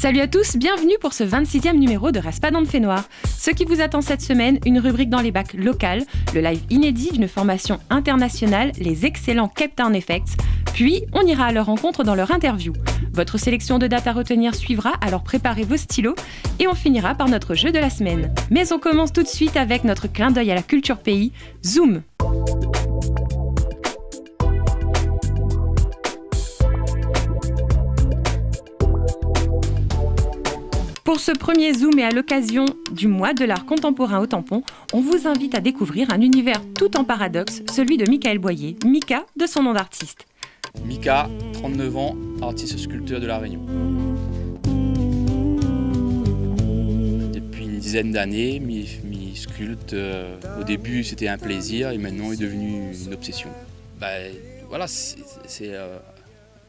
Salut à tous, bienvenue pour ce 26e numéro de Reste pas dans le fait noir. Ce qui vous attend cette semaine, une rubrique dans les bacs locales, le live inédit d'une formation internationale, les excellents Cape Town Effects, puis on ira à leur rencontre dans leur interview. Votre sélection de dates à retenir suivra, alors préparez vos stylos et on finira par notre jeu de la semaine. Mais on commence tout de suite avec notre clin d'œil à la culture pays, Zoom. Pour ce premier Zoom et à l'occasion du mois de l'art contemporain au tampon, on vous invite à découvrir un univers tout en paradoxe, celui de Michael Boyer, Mika de son nom d'artiste. Mika, 39 ans, artiste sculpteur de La Réunion. Depuis une dizaine d'années, mi sculpte. Au début, c'était un plaisir et maintenant, il est devenu une obsession. Voilà,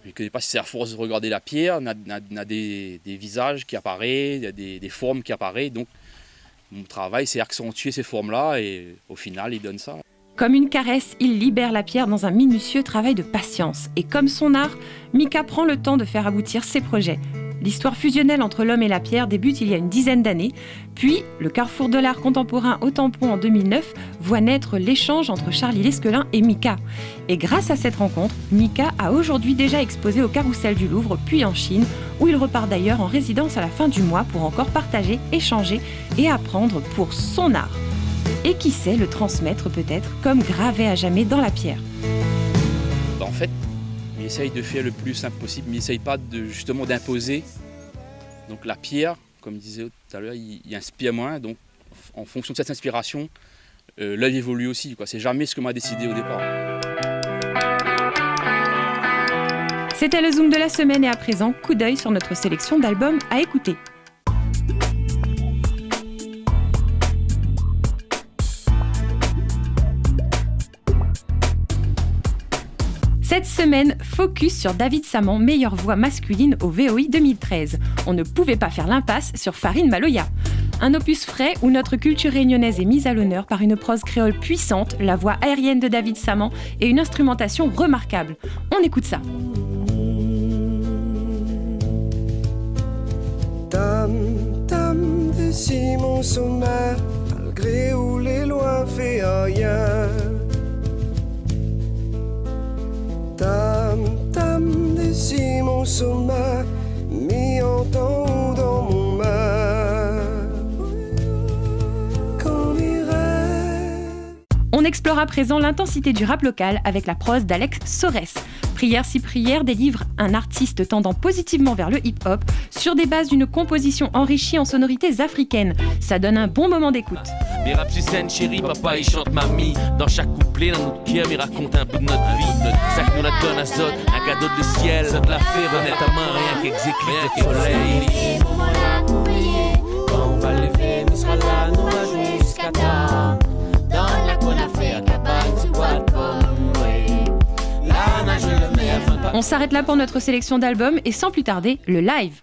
je ne connais pas si c'est à force de regarder la pierre, on a des visages qui apparaissent, il y a des formes qui apparaissent. Donc, mon travail, c'est accentuer ces formes-là et au final, il donne ça. Comme une caresse, il libère la pierre dans un minutieux travail de patience. Et comme son art, Mika prend le temps de faire aboutir ses projets. L'histoire fusionnelle entre l'homme et la pierre débute il y a une dizaine d'années. Puis, le carrefour de l'art contemporain au tampon en 2009 voit naître l'échange entre Charlie Lesquelin et Mika. Et grâce à cette rencontre, Mika a aujourd'hui déjà exposé au Carrousel du Louvre, puis en Chine, où il repart d'ailleurs en résidence à la fin du mois pour encore partager, échanger et apprendre pour son art. Et qui sait le transmettre peut-être comme gravé à jamais dans la pierre. En fait, il essaye de faire le plus simple possible, mais il n'essaye pas justement d'imposer. Donc la pierre, comme je disais tout à l'heure, il inspire moins. Donc en fonction de cette inspiration, l'œil évolue aussi. C'est jamais ce que m'a décidé au départ. C'était le Zoom de la semaine et à présent, coup d'œil sur notre sélection d'albums à écouter. Cette semaine, focus sur David Saman, meilleure voix masculine au VOI 2013. On ne pouvait pas faire l'impasse sur Farine Maloya. Un opus frais où notre culture réunionnaise est mise à l'honneur par une prose créole puissante, la voix aérienne de David Saman et une instrumentation remarquable. On écoute ça. Tam, tam, décide mon sommet, malgré où les lois fait rien. Tam, tam, décide mon sommet, mis en temps dans mon main. Quand mes rêves... On explore à présent l'intensité du rap local avec la prose d'Alex Sorès. Prière si prière délivre un artiste tendant positivement vers le hip-hop sur des bases d'une composition enrichie en sonorités africaines. Ça donne un bon moment d'écoute. Mes rap sur scène, chérie, papa il chante mamie. Dans chaque couplet, dans notre cœur, il raconte un bout de notre vie. Ça que nous la donne azote, un cadeau de ciel. Ça te la fait renaître ta main, rien qu'exécute le soleil. Quand on va lever, nous sera là, nous va jouer jusqu'à tard. Dans la qu'on a fait à cabane, tu vois comme là, nage le meilleur. On s'arrête là pour notre sélection d'albums et sans plus tarder, le live.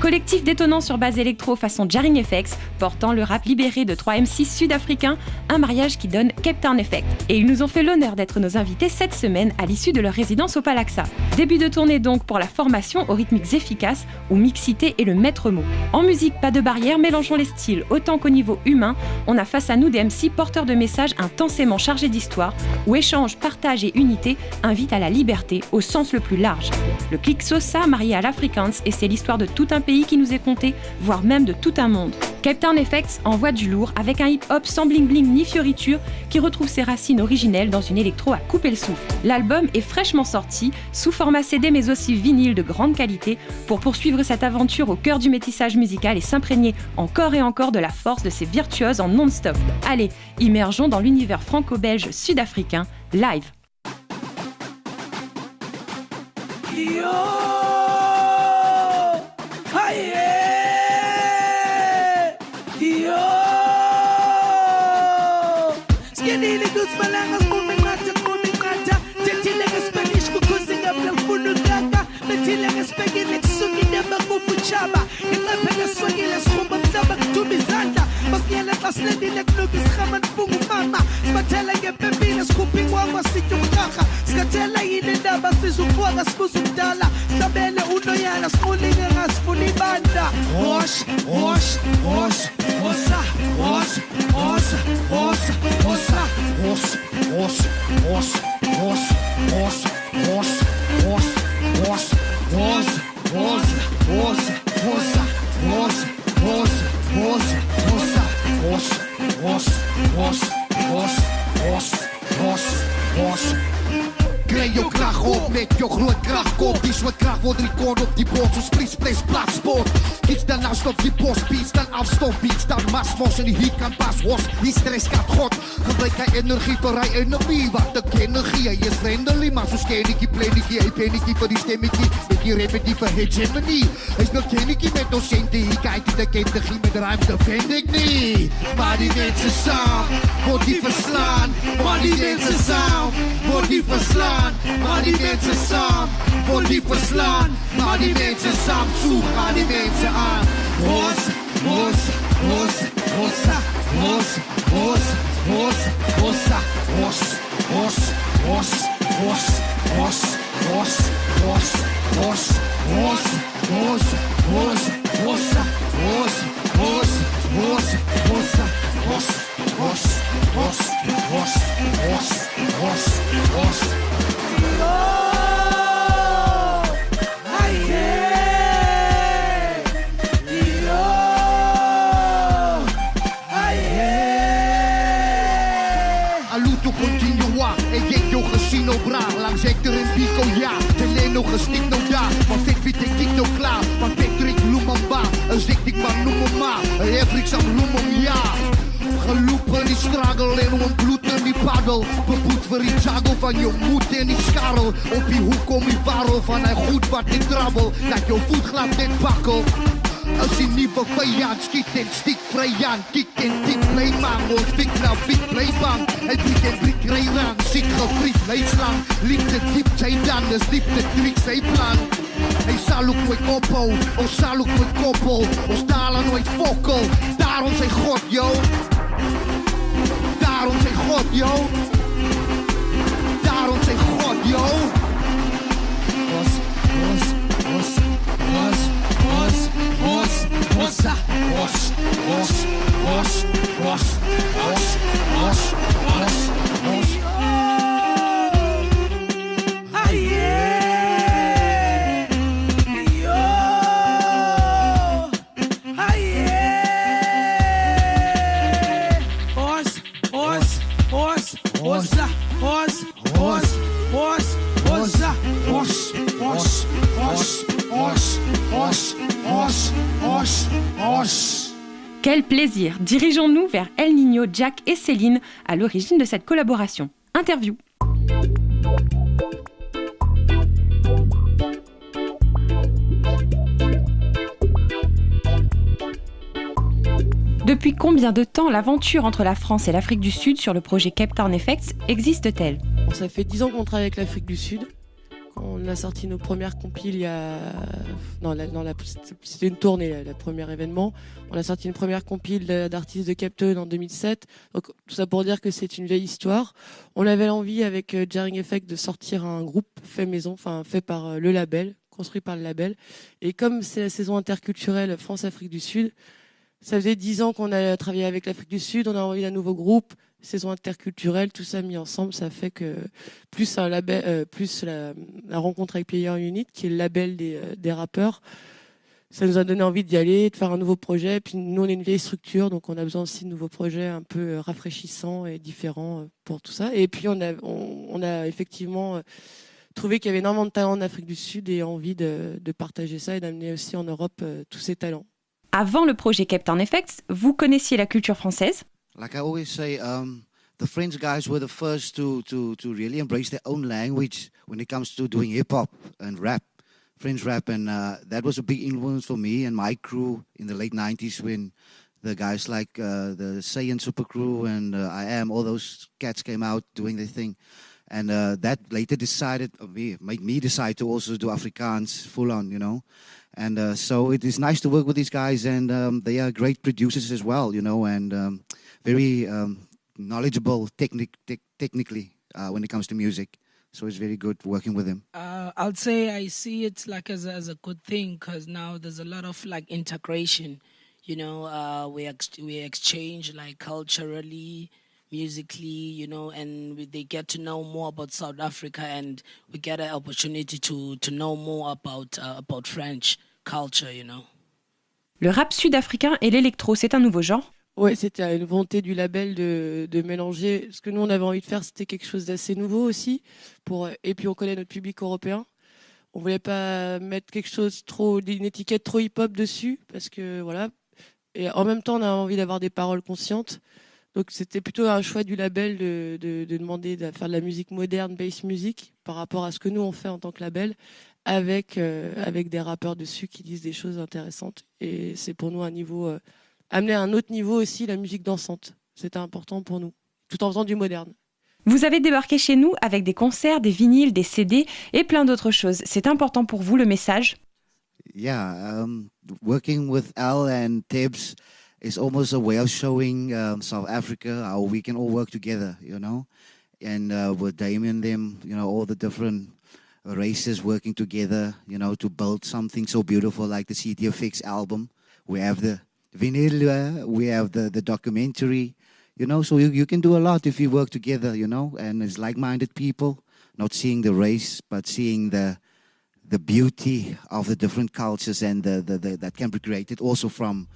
Collectif détonnant sur base électro façon Jarring FX, portant le rap libéré de 3 MC sud-africains, un mariage qui donne Cape Town Effect. Et ils nous ont fait l'honneur d'être nos invités cette semaine à l'issue de leur résidence au Palaxa. Début de tournée donc pour la formation aux rythmiques efficaces où mixité est le maître mot. En musique, pas de barrière, mélangeons les styles. Autant qu'au niveau humain, on a face à nous des MC porteurs de messages intensément chargés d'histoire, où échange, partage et unité invitent à la liberté au sens le plus large. Le click Sosa marié à l'Afrikaans et c'est l'histoire de tout un pays qui nous est compté, voire même de tout un monde. Cape Town Effects envoie du lourd avec un hip-hop sans bling-bling ni fioriture qui retrouve ses racines originelles dans une électro à couper le souffle. L'album est fraîchement sorti, sous format CD mais aussi vinyle de grande qualité, pour poursuivre cette aventure au cœur du métissage musical et s'imprégner encore et encore de la force de ces virtuoses en non-stop. Allez, immergeons dans l'univers franco-belge sud-africain, live. Yo! Chaba, Asledi neknuki schaman fungu mama Smatela ngepembile skuphi kwangwa sityumkaka Skatela yini ndaba sizukwaga sibuza umdala Sabele unoyana sikulinge ngasifuna ibanda Hosh, hosh, hosh, hosa, hosh, hosa, hosa, hosa, hosh, hosh, hosh, hosh, hosh, hosh, hosh, hosh, hosh, hosh, hosh, hosa, hosh, hosh, hosh, hosa, hosh, hosh, hosh, hosh, hosh, hosh, hosh. Krijg je kracht op met je groot krachtkop. Die soort kracht wordt record op die bord. Zo'n split, splash, plaatsport. Iets dan naast op die post. Beats dan afstop. Beats dan masmos. En die heat kan pas was. Die stress gaat god. Gebruik hij energie voor hij energie. Wat de energie. Hij is friendly. Maar zo'n skennikie, plenikie. Hij penikie voor die stemmikie. Met die repetieve hegemonie. Hij speelt kennikie met docenten. Hij kijkt de kindergie met ruimte. Vind ik niet. Maar die mensen samen. Wordt die verslaan. Maar die mensen samen. Wordt die verslaan. Maar die mensen samen, voor die verslaan. Maar die mensen samen, zoek gaan die mensen aan. Hos, hos, hos, hossa, hos, hos, hos, hossa, hos, hos, hos, hos, hos, hos, hos, hos, hos, hos, hos, hossa, hos, hos, hos, hossa, hos, hos, hos, hos, hos, hos, hos. Casino bra, langs Hector en Pico, ja. Teleno gestikt nou daar, want ik weet ik nou klaar. Want Patrick Lumamba, een ziktik man noem me maar. Een hefrik sam loemom, ja. Geloepen die struggle en ontbloeden die paddel. Beboet voor die jagel van je moed en die scharrel. Op die hoek kom die warrel van hij goed wat ik trabbel. Dat je voet glad net bakkel. Als die nieuwe vijand schiet en stiek vrij aan. Kiek en tik play man, ons fik nou fik play bang. Hij blik en blik rijrang, ziek gefriet leeslang. Liefde diep zijn dan, dus liefde trick zijn plan. Hij zal ook nooit koppel, ons zal ook nooit koppel. Ons dalen nooit fokkel, daarom zijn God, yo. Daarom zijn God, yo. Daarom zijn God, yo. Os, os, os, os, os, os, ossa, os, os, os, os, os, os, os, os. Quel plaisir! Dirigeons-nous vers El Niño, Jack et Céline, à l'origine de cette collaboration. Interview. Depuis combien de temps l'aventure entre la France et l'Afrique du Sud sur le projet Cape Town Effects existe-t-elle? Ça fait 10 ans qu'on travaille avec l'Afrique du Sud. On a sorti nos premières compiles il y a... C'était une tournée, le premier événement. On a sorti une première compile d'artistes de Cape Town en 2007. Donc, tout ça pour dire que c'est une vieille histoire. On avait l'envie avec Jarring Effect de sortir un groupe fait maison, enfin fait par le label, construit par le label. Et comme c'est la saison interculturelle France-Afrique du Sud, ça faisait 10 ans qu'on a travaillé avec l'Afrique du Sud, on a envoyé un nouveau groupe, saison interculturelle, tout ça mis ensemble, ça fait que plus un label, plus la rencontre avec Player Unit, qui est le label des rappeurs, ça nous a donné envie d'y aller, de faire un nouveau projet. Et puis nous, on est une vieille structure, donc on a besoin aussi de nouveaux projets un peu rafraîchissants et différents pour tout ça. Et puis on a effectivement trouvé qu'il y avait énormément de talents en Afrique du Sud et envie de partager ça et d'amener aussi en Europe tous ces talents. Avant le projet Cape Town Effects, vous connaissiez la culture française? Like I always say, the French guys were the first to really embrace their own language when it comes to doing hip-hop and rap, French rap. And that was a big influence for me and my crew in the late 90s when the guys like the Saiyan Super Crew and I Am, all those cats came out doing their thing. And that later made me decide to also do Afrikaans full on, you know. And so it is nice to work with these guys, and they are great producers as well, you know, and very knowledgeable technically when it comes to music. So it's very good working with them. I'd say I see it like as a good thing, because now there's a lot of like integration. You know, we exchange like culturally, musically, you know, and they get to know more about South Africa, and we get an opportunity to know more about French culture, you know. Le rap sud-africain et l'électro, c'est un nouveau genre? Ouais, c'était une volonté du label de mélanger. Ce que nous, on avait envie de faire, c'était quelque chose d'assez nouveau aussi. Et puis, on connaît notre public européen. On voulait pas mettre une étiquette trop hip-hop dessus, parce que voilà. Et en même temps, on a envie d'avoir des paroles conscientes. Donc, c'était plutôt un choix du label de demander de faire de la musique moderne, bass music, par rapport à ce que nous, on fait en tant que label, avec des rappeurs dessus qui disent des choses intéressantes. Et c'est pour nous un niveau... amener à un autre niveau aussi la musique dansante. C'était important pour nous, tout en faisant du moderne. Vous avez débarqué chez nous avec des concerts, des vinyles, des CD et plein d'autres choses. C'est important pour vous, le message? Yeah, working with Al and Tibbs is almost a way of showing South Africa how we can all work together, you know. And with Damien them, you know, all the different races working together, you know, to build something so beautiful like the CDFX album. We have the vinyl, we have the documentary, you know, so you can do a lot if you work together, you know, and it's like-minded people, not seeing the race, but seeing the beauty of the different cultures and that can be created also from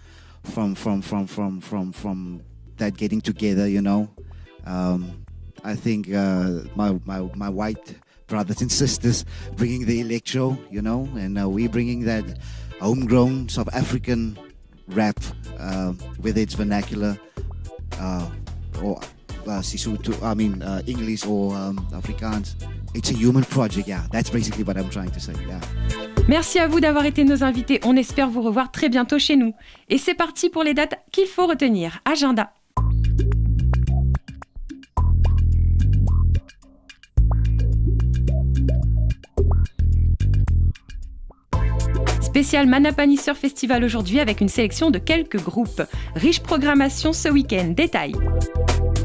that getting together, you know. I think my white brothers and sisters bringing the electro, you know, and we bringing that homegrown South African rap, whether it's vernacular or Sesotho, English or Afrikaans. It's a human project, yeah. That's basically what I'm trying to say, yeah. Merci à vous d'avoir été nos invités. On espère vous revoir très bientôt chez nous. Et c'est parti pour les dates qu'il faut retenir. Agenda. Spécial Manapani Surf Festival aujourd'hui avec une sélection de quelques groupes. Riche programmation ce week-end. Détails.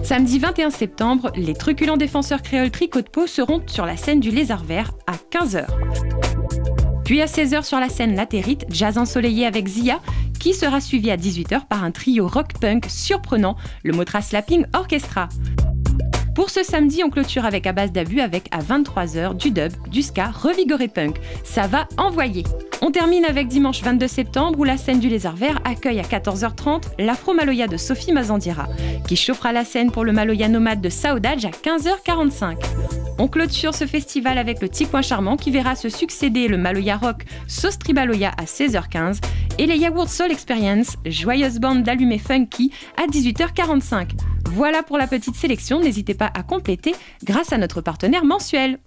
Samedi 21 septembre, les truculents défenseurs créoles Tricot de Pau seront sur la scène du Lézard Vert à 15h. Puis à 16h sur la scène Latérite, jazz ensoleillé avec Zia, qui sera suivi à 18h par un trio rock-punk surprenant, le Motra Slapping Orchestra. Pour ce samedi, on clôture avec À base d'abus avec à 23h du dub, du ska, revigoré punk. Ça va envoyer. On termine avec dimanche 22 septembre où la scène du Lézard Vert accueille à 14h30 l'Afro-Maloya de Sophie Mazandira, qui chauffera la scène pour le Maloya Nomade de Saudade à 15h45. On clôture ce festival avec le Petit Coin Charmant qui verra se succéder le Maloya Rock Sauce Tribaloya à 16h15 et les Yaourt Soul Experience, joyeuse bande d'allumés funky à 18h45. Voilà pour la petite sélection, n'hésitez pas à compléter grâce à notre partenaire mensuel.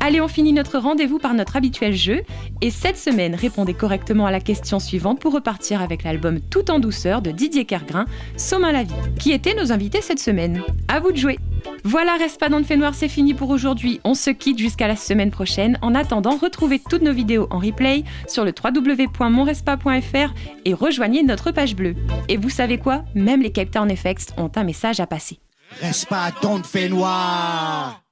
Allez, on finit notre rendez-vous par notre habituel jeu. Et cette semaine, répondez correctement à la question suivante pour repartir avec l'album Tout en douceur de Didier Kergrin, Sommin la vie, qui étaient nos invités cette semaine. À vous de jouer. Voilà, Reste pas dans le fait noir, c'est fini pour aujourd'hui. On se quitte jusqu'à la semaine prochaine. En attendant, retrouvez toutes nos vidéos en replay sur le www.monrespa.fr et rejoignez notre page bleue. Et vous savez quoi ? Même les Cape Town FX ont un message à passer. Reste pas dans le fait noir.